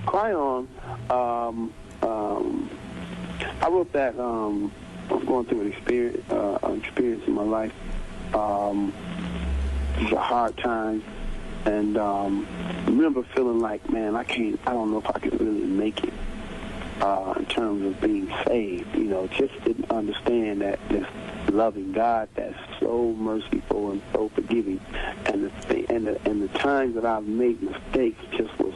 Cry On, I wrote that, I was going through an experience in my life. It was a hard time, and I remember feeling like, man, I don't know if I could really make it in terms of being saved. Just didn't understand that this loving God that's so merciful and so forgiving, and the times that I've made mistakes just was,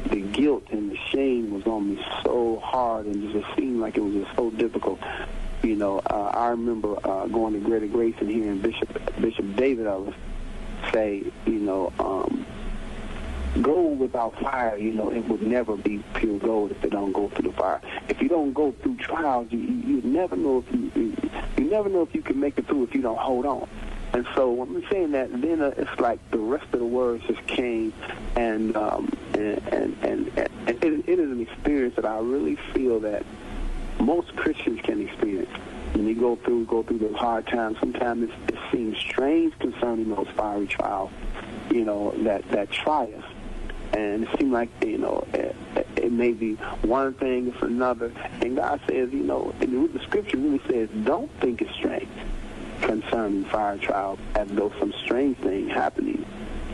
the guilt and the shame was on me so hard, and it just seemed like it was just so difficult. I remember going to Greater Grace and hearing Bishop David Ellis say, gold without fire, it would never be pure gold if it don't go through the fire. If you don't go through trials, you never know if you can make it through if you don't hold on. And so when I'm saying that, then it's like the rest of the words just came, and it is an experience that I really feel that most Christians can experience. When you go through those hard times, sometimes it seems strange concerning those fiery trials, that try us. And it seems like, it may be one thing, it's another. And God says, the scripture really says, don't think it's strange concerning fire trials as though some strange thing happening.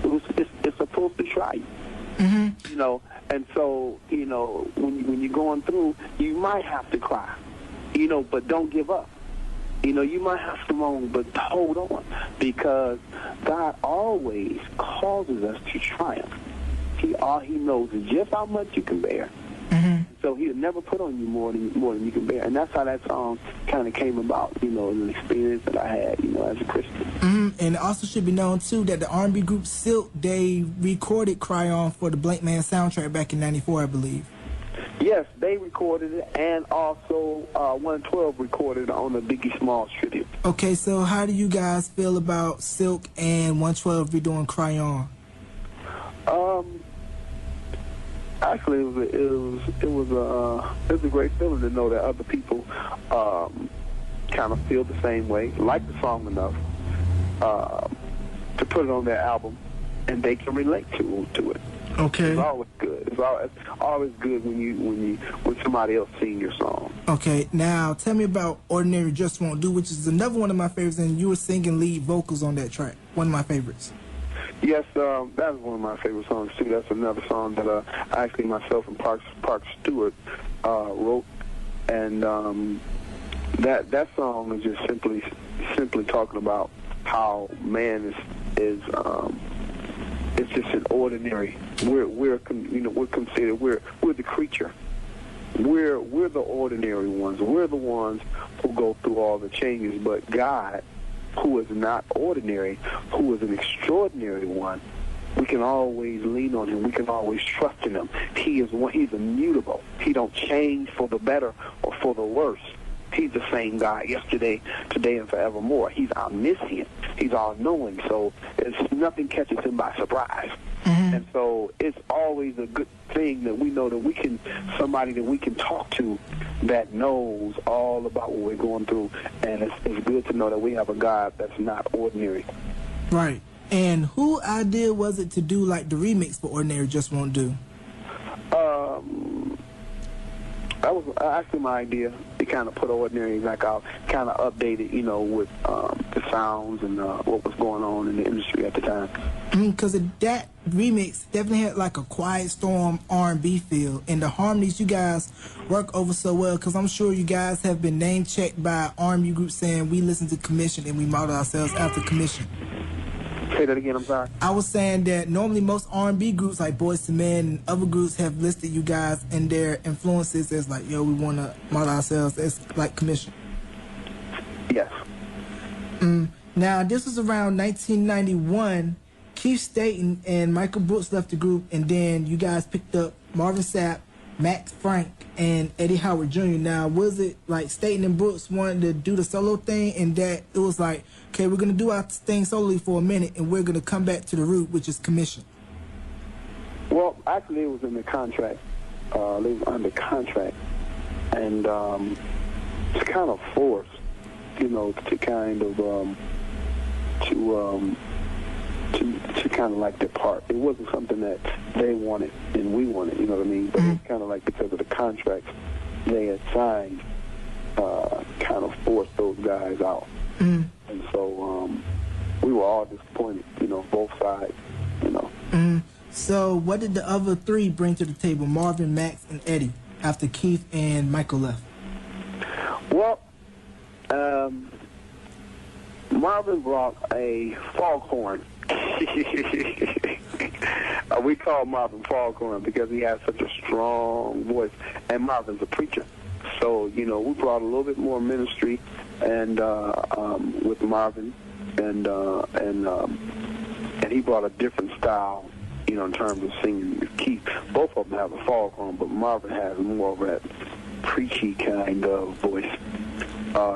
It's supposed to try you. Mm-hmm. And so, when you're going through, you might have to cry, but don't give up. You might have to moan, but hold on, because God always causes us to triumph. He knows just how much you can bear. Mm-hmm. So he'll never put on you more than you can bear. And that's how that song kind of came about, an experience that I had, as a Christian. Mm-hmm. And it also should be known, too, that the R&B group Silk, they recorded Cry On for the Blank Man soundtrack back in 94, I believe. Yes, they recorded it, and also 112 recorded on the Biggie Smalls tribute. Okay, so how do you guys feel about Silk and 112 redoing Cry On? Actually, it was a great feeling to know that other people kind of feel the same way, like the song enough to put it on their album, and they can relate to it. Okay. It's always good. It's always good when somebody else sings your song. Okay. Now tell me about Ordinary Just Won't Do, which is another one of my favorites, and you were singing lead vocals on that track. One of my favorites. Yes, that is one of my favorite songs too. That's another song that actually myself and Park Stewart wrote, and that song is just simply talking about how man is it's just an ordinary. We're considered we're the creature. We're the ordinary ones. We're the ones who go through all the changes, but God, who is not ordinary, who is an extraordinary one, we can always lean on him. We can always trust in him. He's immutable. He don't change for the better or for the worse. He's the same God yesterday, today, and forevermore. He's omniscient. He's all-knowing, so nothing catches him by surprise. Mm-hmm. And so it's always a good thing that we know that somebody that we can talk to that knows all about what we're going through, and it's good to know that we have a God that's not ordinary. Right. And who idea was it to do like the remix for Ordinary Just Won't Do? That was actually my idea. To kind of put Ordinary back out, kind of update it, with the sounds and what was going on in the industry at the time. Because that remix definitely had like a Quiet Storm R&B feel, and the harmonies you guys work over so well, because I'm sure you guys have been name-checked by R&B groups saying we listen to Commission and we model ourselves after Commission. Say that again, I'm sorry. I was saying that normally most R&B groups like Boyz II Men and other groups have listed you guys and their influences as like, we want to model ourselves as like Commission. Yes. Now, this was around 1991. Keith Staten and Michael Brooks left the group, and then you guys picked up Marvin Sapp, Max Frank, and Eddie Howard Jr. Now, was it like Staten and Brooks wanted to do the solo thing, and that it was like, okay, we're going to do our thing solely for a minute, and we're going to come back to the root, which is Commission? Well, actually, it was in the contract. They were under contract, and it's kind of forced, to kind of to kind of like depart. It wasn't something that they wanted and we wanted, you know what I mean? But it was kind of like because of the contracts they had signed, kind of forced those guys out. And so we were all disappointed, you know, both sides, you know. So what did the other three bring to the table, Marvin, Max, and Eddie, after Keith and Michael left? Well, Marvin brought a foghorn. We call Marvin Foghorn because he has such a strong voice, and Marvin's a preacher. So, you know, we brought a little bit more ministry and with Marvin, and he brought a different style, you know, in terms of singing. Keith, both of them have a foghorn, but Marvin has more of that preachy kind of voice.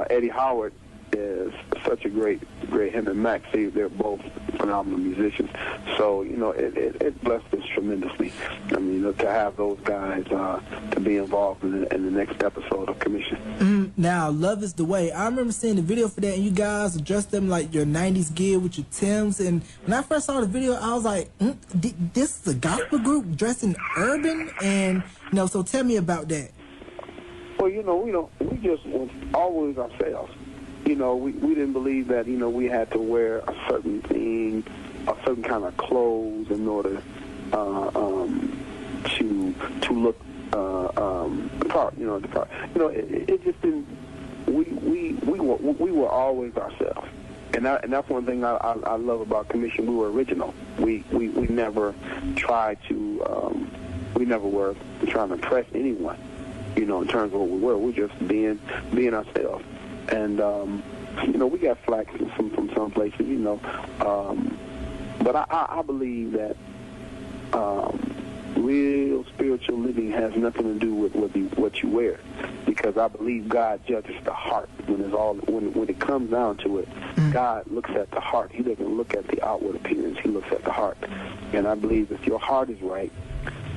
Eddie Howard is such a great, him and Max, they're both phenomenal musicians. So, you know, it blessed us tremendously. I mean, to have those guys to be involved in the next episode of Commission. Now, Love Is the Way. I remember seeing the video for that, and you guys dressed them like your 90s gear with your Timbs. And when I first saw the video, I was like, this is a gospel group dressed in urban? And, you know, so tell me about that. Well, you know, we just was always ourselves. You know, we didn't believe that, you know, we had to wear a certain thing, a certain kind of clothes in order to look the part, you know, the part. You know, it just didn't. We were always ourselves, and that's one thing I love about Commission. We were original. We never tried to. We never were trying to impress anyone. You know, in terms of what we were, we're just being ourselves. And, you know, we got flack from some places, you know. But I believe that real spiritual living has nothing to do with what you wear. Because I believe God judges the heart. When it comes down to it, God looks at the heart. He doesn't look at the outward appearance. He looks at the heart. And I believe if your heart is right,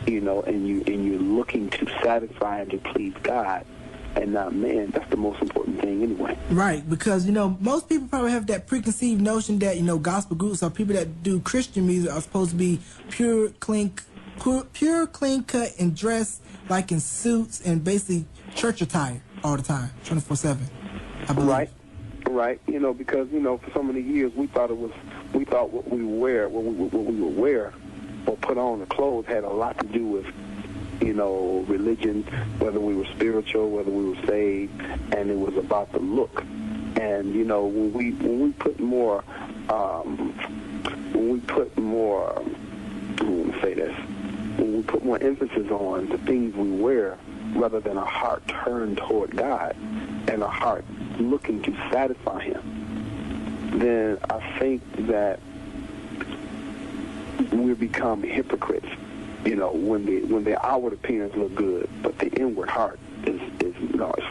you know, and you're looking to satisfy and to please God, and not man, that's the most important thing anyway. Right, because, you know, most people probably have that preconceived notion that, you know, gospel groups or people that do Christian music are supposed to be pure, clean cut, and dressed like in suits and basically church attire all the time, 24/7. I believe. Right. You know, because, you know, for so many years we thought what we would wear or put on the clothes had a lot to do with, you know, religion, whether we were spiritual, whether we were saved, and it was about the look. And, you know, when we put more, when we put more emphasis on the things we wear, rather than a heart turned toward God and a heart looking to satisfy Him, then I think that we become hypocrites. You know, when the outward appearance look good, but the inward heart is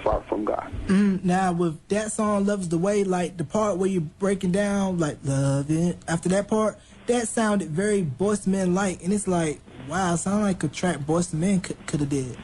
far from God. Now, with that song, Love Is the Way, like the part where you're breaking down, like, love it, after that part, that sounded very Boyz II Men-like, and it's like, wow, it sounded like a track Boyz II Men could have did.